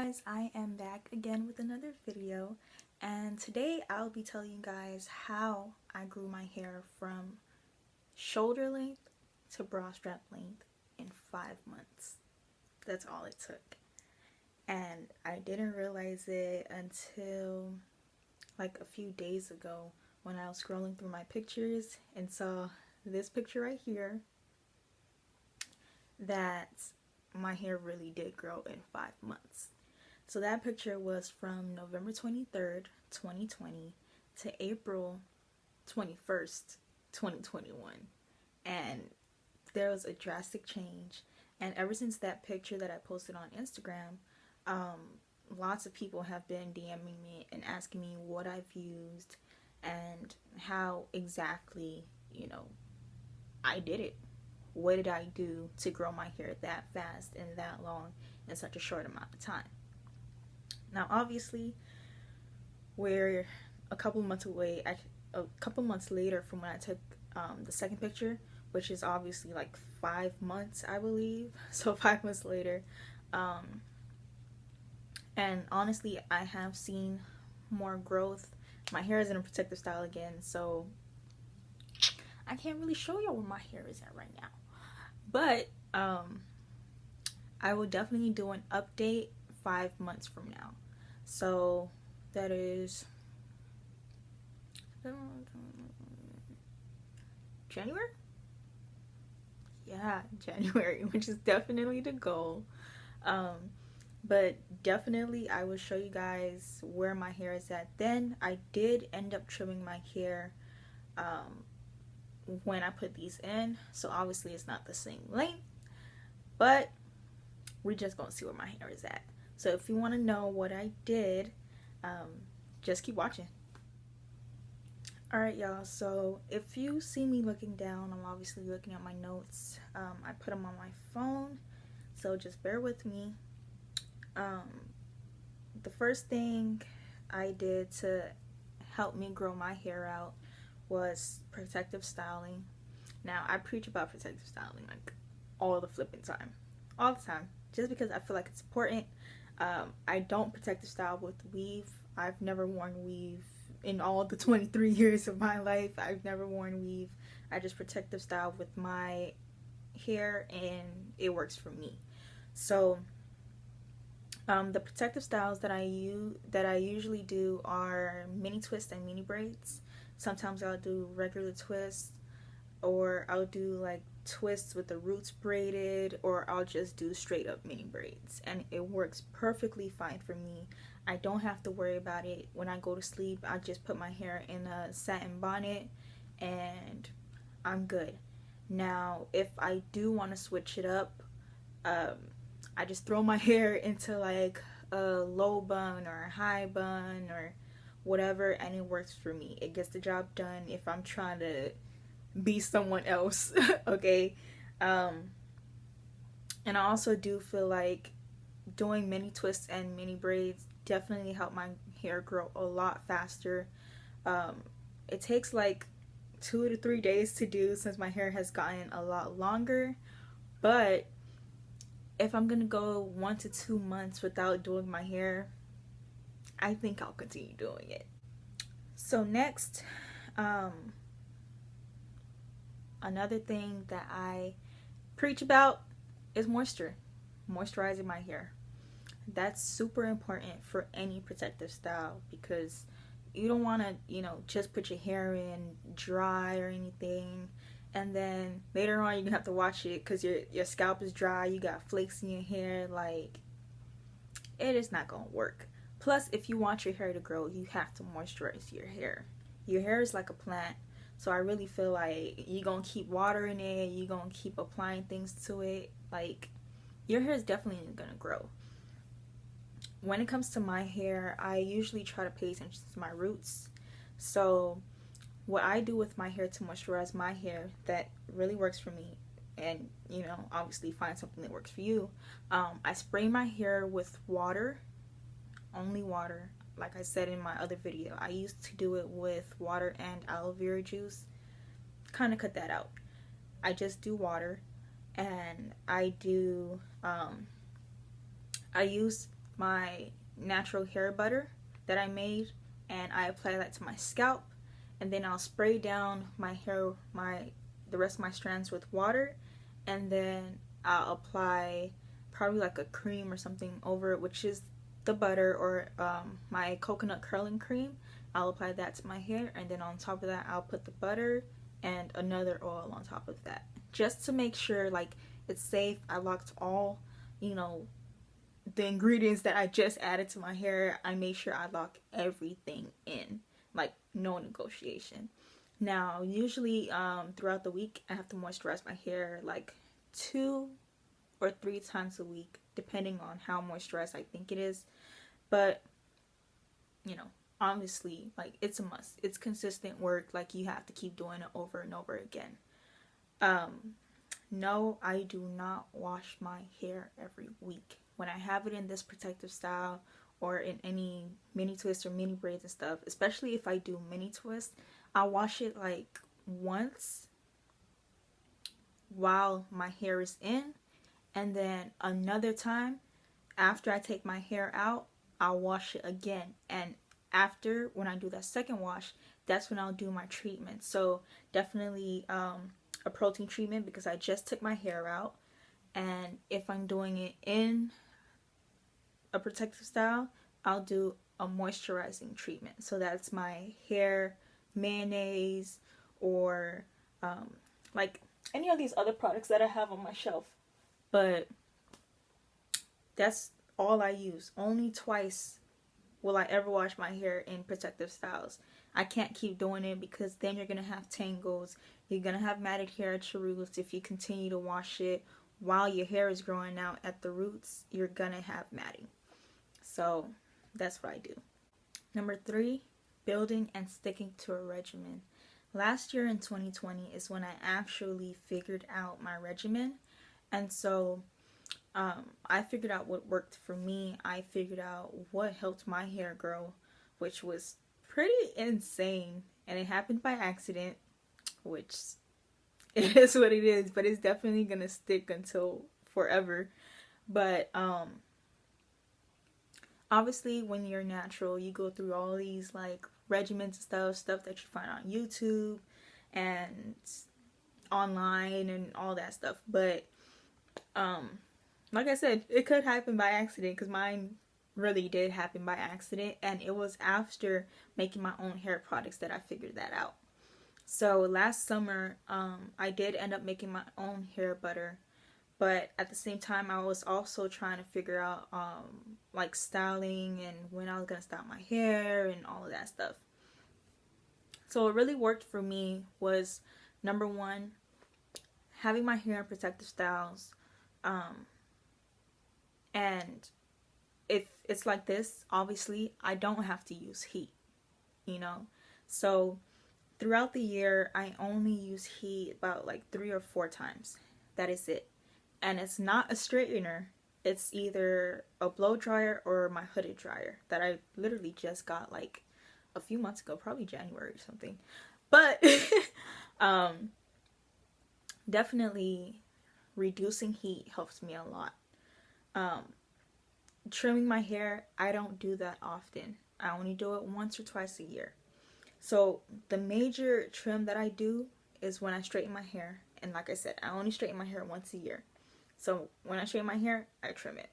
guys, I am back again with another video, and today I'll be telling you guys how I grew my hair from shoulder length to bra strap length in 5 months. That's all it took. And I didn't realize it until like a few days ago when I was scrolling through my pictures and saw this picture right here that my hair really did grow in 5 months. So that picture was from November 23rd, 2020 to April 21st, 2021. And there was a drastic change. And ever since that picture that I posted on Instagram, lots of people have been DMing me and asking me what I've used and how exactly, I did it. What did I do to grow my hair that fast and that long in such a short amount of time? Now, obviously, we're a couple months away, a couple months later from when I took the second picture, which is obviously like 5 months, I believe. So 5 months later. And honestly, I have seen more growth. My hair is in a protective style again, so I can't really show y'all where my hair is at right now. But I will definitely do an update 5 months from now. So that is January? Yeah, January, which is definitely the goal. But definitely I will show you guys where my hair is at then. I did end up trimming my hair when I put these in, so obviously it's not the same length, but we're just gonna see where my hair is at. So if you want to know what I did, just keep watching. Alright y'all, so if you see me looking down, I'm obviously looking at my notes. I put them on my phone, so just bear with me. The first thing I did to help me grow my hair out was protective styling. Now, I preach about protective styling like all the flipping time, all the time, just because I feel like it's important. I don't protective style with weave. I've never worn weave in all the 23 years of my life. I've never worn weave. I just protective style with my hair, and it works for me. So the protective styles that I usually do are mini twists and mini braids. Sometimes I'll do regular twists, or I'll do like twists with the roots braided, or I'll just do straight up mini braids, and it works perfectly fine for me. I don't have to worry about it. When I go to sleep, I just put my hair in a satin bonnet and I'm good. Now, if I do want to switch it up, I just throw my hair into like a low bun or a high bun or whatever, and it works for me. It gets the job done if I'm trying to be someone else. Okay. And I also do feel like doing mini twists and mini braids definitely help my hair grow a lot faster. It takes like 2 to 3 days to do since my hair has gotten a lot longer, but if I'm gonna go 1 to 2 months without doing my hair, I think I'll continue doing it. So next, another thing that I preach about is moisturizing my hair. That's super important for any protective style, because you don't want to, just put your hair in dry or anything, and then later on you're gonna have to wash it because your scalp is dry, you got flakes in your hair. Like, it is not gonna work. Plus, if you want your hair to grow, you have to moisturize your hair. Your hair is like a plant, so I really feel like you're gonna keep watering it, you're gonna keep applying things to it, like, your hair is definitely gonna grow. When it comes to my hair, I usually try to pay attention to my roots. So what I do with my hair to moisturize my hair that really works for me, and obviously find something that works for you, I spray my hair with water, only water. Like I said in my other video, I used to do it with water and aloe vera juice. Kind of cut that out. I just do water, and I use my natural hair butter that I made, and I apply that to my scalp, and then I'll spray down my hair, the rest of my strands with water, and then I'll apply probably like a cream or something over it, which is the butter or my coconut curling cream. I'll apply that to my hair, and then on top of that I'll put the butter and another oil on top of that, just to make sure like it's safe. I locked all, you know, the ingredients that I just added to my hair. I made sure I lock everything in, like no negotiation. Now usually throughout the week I have to moisturize my hair like 2 or 3 times a week, depending on how moisturized I think it is. But you know, obviously, like, it's a must. It's consistent work. Like, you have to keep doing it over and over again. No, I do not wash my hair every week. When I have it in this protective style or in any mini twists or mini braids and stuff, especially if I do mini twists, I'll wash it like once while my hair is in, and then another time after I take my hair out, I'll wash it again. And after, when I do that second wash, that's when I'll do my treatment. So definitely a protein treatment, because I just took my hair out. And if I'm doing it in a protective style, I'll do a moisturizing treatment. So that's my hair mayonnaise, or like any of these other products that I have on my shelf. But that's all I use. Only twice will I ever wash my hair in protective styles. I can't keep doing it, because then you're going to have tangles. You're going to have matted hair at your roots. If you continue to wash it while your hair is growing out at the roots, you're going to have matting. So that's what I do. Number 3, building and sticking to a regimen. Last year in 2020 is when I actually figured out my regimen. And so I figured out what worked for me. I figured out what helped my hair grow, which was pretty insane. And it happened by accident, which it is what it is, but it's definitely going to stick until forever. But obviously when you're natural, you go through all these like regimens and stuff that you find on YouTube and online and all that stuff. But like I said, it could happen by accident, because mine really did happen by accident, and it was after making my own hair products that I figured that out. So last summer, I did end up making my own hair butter, but at the same time, I was also trying to figure out like styling and when I was gonna style my hair and all of that stuff. So what really worked for me was, number 1, having my hair in protective styles. And if it's like this, obviously I don't have to use heat, you know. So throughout the year, I only use heat about like 3 or 4 times. That is it. And it's not a straightener. It's either a blow dryer or my hooded dryer that I literally just got like a few months ago, probably January or something. But definitely reducing heat helps me a lot. Trimming my hair, I don't do that often. I only do it once or twice a year. So the major trim that I do is when I straighten my hair. And like I said, I only straighten my hair once a year. So when I straighten my hair, I trim it.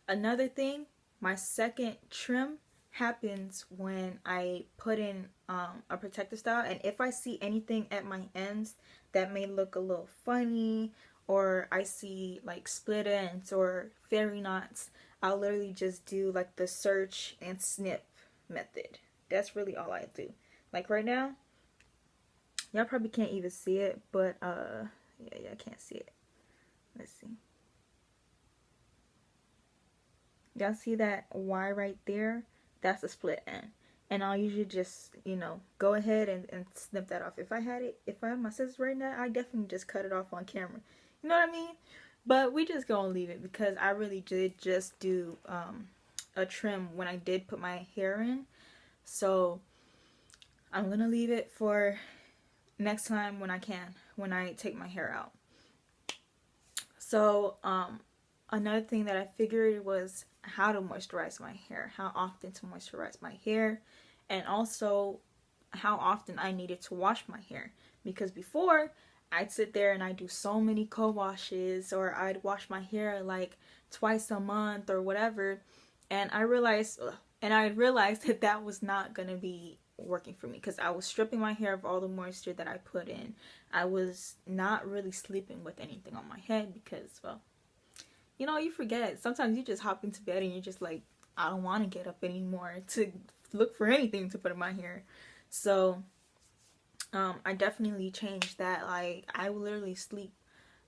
Another thing, my second trim happens when I put in a protective style. And if I see anything at my ends that may look a little funny, or I see like split ends or fairy knots, I'll literally just do like the search and snip method. That's really all I do. Like right now, y'all probably can't even see it, but yeah, I can't see it. Let's see. Y'all see that Y right there? That's a split end. And I'll usually just, you know, go ahead and snip that off. If I had my scissors right now, I definitely just cut it off on camera. You know what I mean? But we just gonna leave it, because I really did just do a trim when I did put my hair in. So I'm gonna leave it for next time when I take my hair out. So Another thing that I figured was how to moisturize my hair, how often to moisturize my hair, and also how often I needed to wash my hair. Because before, I'd sit there and I'd do so many co-washes, or I'd wash my hair like twice a month or whatever, and I realized that that was not gonna be working for me, because I was stripping my hair of all the moisture that I put in. I was not really sleeping with anything on my head because, well, you know, you forget. Sometimes you just hop into bed and you're just like, I don't want to get up anymore to look for anything to put in my hair. So I definitely changed that. Like, I would literally sleep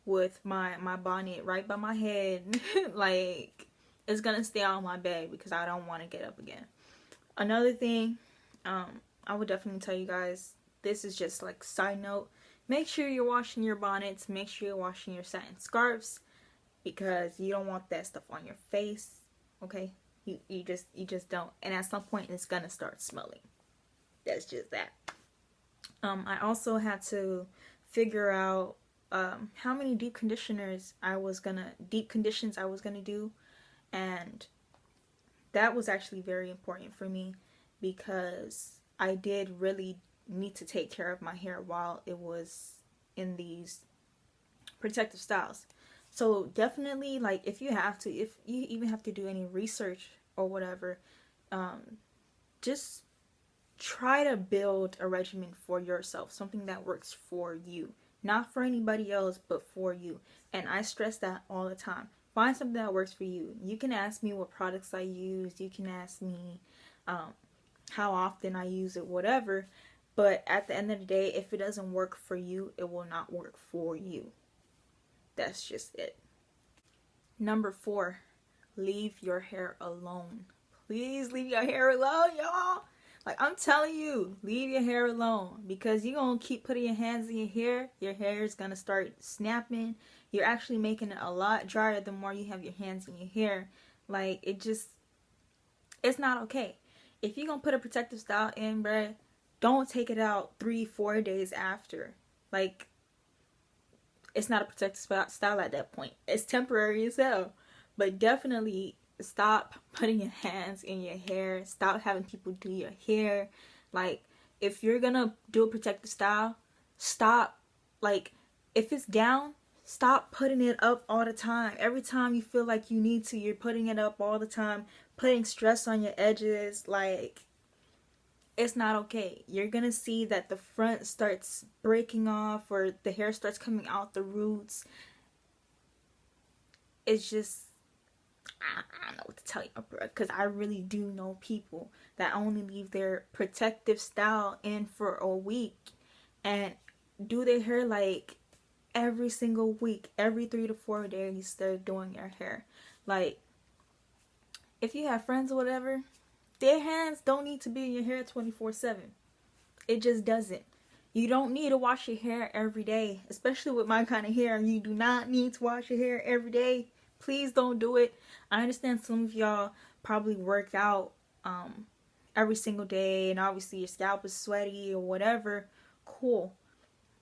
with my bonnet right by my head. Like, it's gonna stay on my bed because I don't want to get up again. Another thing, I would definitely tell you guys, this is just like side note, make sure you're washing your bonnets, make sure you're washing your satin scarves, because you don't want that stuff on your face. Okay, you just don't, and at some point it's gonna start smelling. That's just that. I also had to figure out how many deep conditions I was gonna do, and that was actually very important for me because I did really need to take care of my hair while it was in these protective styles. So definitely, like, if you even have to do any research or whatever, just try to build a regimen for yourself, something that works for you, not for anybody else, but for you. And I stress that all the time. Find something that works for you. You can ask me what products I use. You can ask me how often I use it, whatever. But at the end of the day, if it doesn't work for you, it will not work for you. That's just it. Number 4, leave your hair alone. Please leave your hair alone, y'all. Like, I'm telling you, leave your hair alone, because you're going to keep putting your hands in your hair is going to start snapping. You're actually making it a lot drier the more you have your hands in your hair. Like, it's not okay. If you're going to put a protective style in, bruh, don't take it out 3-4 days after. Like, it's not a protective style at that point. It's temporary as hell. But definitely stop putting your hands in your hair. Stop having people do your hair. Like, if you're gonna do a protective style, stop. Like, if it's down, stop putting it up all the time. Every time you feel like you need to, you're putting it up all the time, putting stress on your edges. Like, it's not okay. You're gonna see that the front starts breaking off, or the hair starts coming out the roots. It's just, I don't know what to tell you, bro, because I really do know people that only leave their protective style in for a week and do their hair like every single week, every 3 to 4 days they're doing their hair. Like, if you have friends or whatever, their hands don't need to be in your hair 24/7. It just doesn't. You don't need to wash your hair every day, especially with my kind of hair. You do not need to wash your hair every day. Please don't do it. I understand some of y'all probably work out every single day, and obviously your scalp is sweaty or whatever. Cool.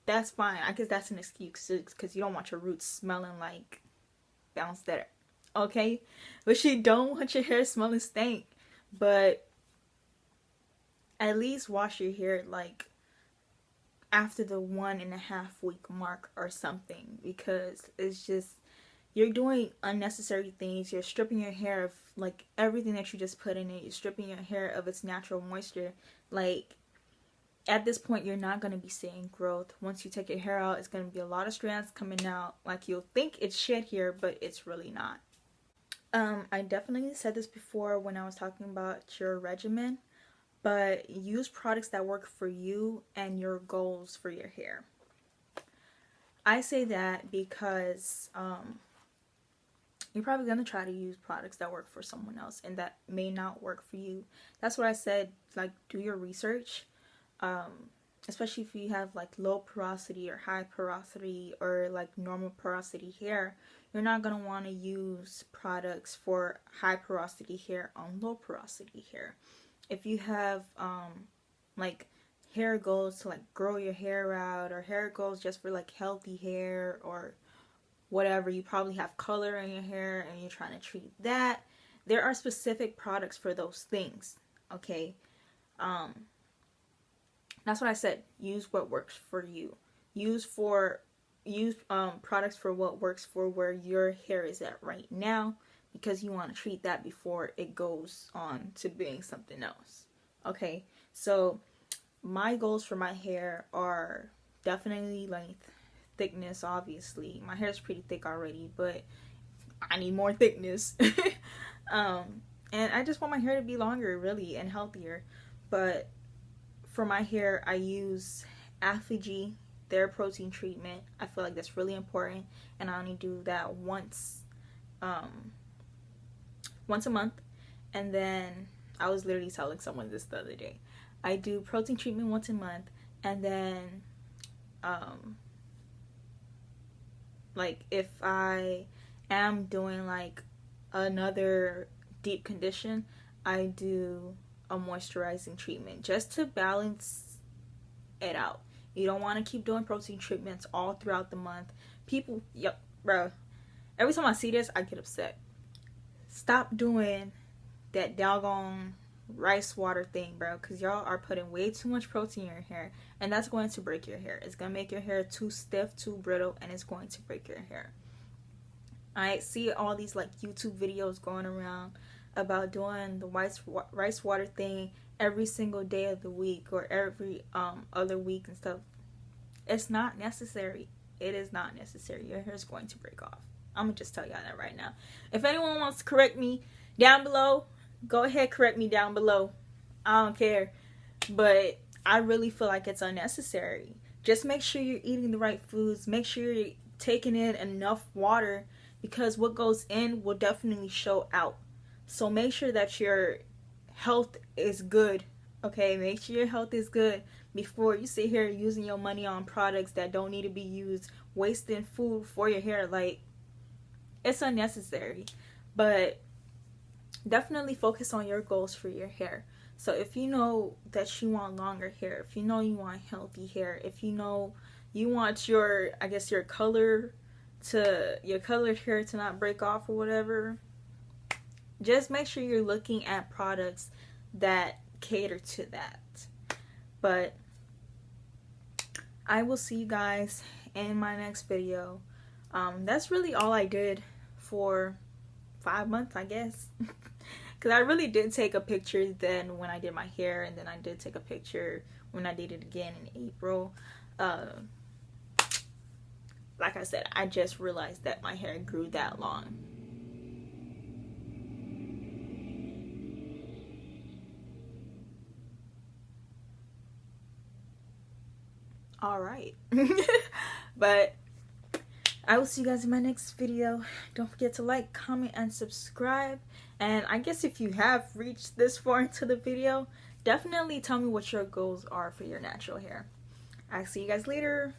That's fine. I guess that's an excuse because you don't want your roots smelling like bounced air. Okay? But you don't want your hair smelling stank. But at least wash your hair like after the 1.5 week mark or something, because it's just, you're doing unnecessary things. You're stripping your hair of like everything that you just put in it. You're stripping your hair of its natural moisture. Like, at this point, you're not going to be seeing growth. Once you take your hair out, it's going to be a lot of strands coming out. Like, you'll think it's shed hair, but it's really not. I definitely said this before when I was talking about your regimen, but use products that work for you and your goals for your hair. I say that because you're probably going to try to use products that work for someone else and that may not work for you. That's what I said, like, do your research, especially if you have like low porosity or high porosity or like normal porosity hair. You're not going to want to use products for high porosity hair on low porosity hair. If you have like hair goals to like grow your hair out, or hair goals just for like healthy hair or whatever, you probably have color in your hair and you're trying to treat that. There are specific products for those things, okay? That's what I said. Use what works for you. Use products for what works for where your hair is at right now, because you want to treat that before it goes on to being something else. Okay, so my goals for my hair are definitely length, thickness. Obviously, my hair is pretty thick already, but I need more thickness. And I just want my hair to be longer, really, and healthier. But for my hair, I use AFG, their protein treatment. I feel like that's really important, and I only do that once a month. And then I was literally telling someone this the other day. I do protein treatment once a month, and then like if I am doing like another deep condition, I do a moisturizing treatment just to balance it out. You don't want to keep doing protein treatments all throughout the month. People, yep, bro. Every time I see this, I get upset. Stop doing that doggone rice water thing, bro, because y'all are putting way too much protein in your hair, and that's going to break your hair. It's going to make your hair too stiff, too brittle, and it's going to break your hair. I see all these like YouTube videos going around about doing the rice water thing every single day of the week or every other week and stuff. It's not necessary. It is not necessary. Your hair is going to break off. I'm gonna just tell y'all that right now. If anyone wants to correct me down below, go ahead, correct me down below. I don't care. But I really feel like it's unnecessary. Just make sure you're eating the right foods. Make sure you're taking in enough water, because what goes in will definitely show out. So make sure that your health is good, okay? Make sure your health is good before you sit here using your money on products that don't need to be used, wasting food for your hair. Like, it's unnecessary. But definitely focus on your goals for your hair. So if you know that you want longer hair, if you know you want healthy hair, if you know you want your, I guess, your colored hair to not break off or whatever, just make sure you're looking at products that cater to that. But I will see you guys in my next video. That's really all I did for 5 months, I guess. Because I really did take a picture then when I did my hair, and then I did take a picture when I did it again in April. Like I said, I just realized that my hair grew that long. Alright. But I will see you guys in my next video. Don't forget to like, comment, and subscribe. And I guess if you have reached this far into the video, definitely tell me what your goals are for your natural hair. I'll see you guys later.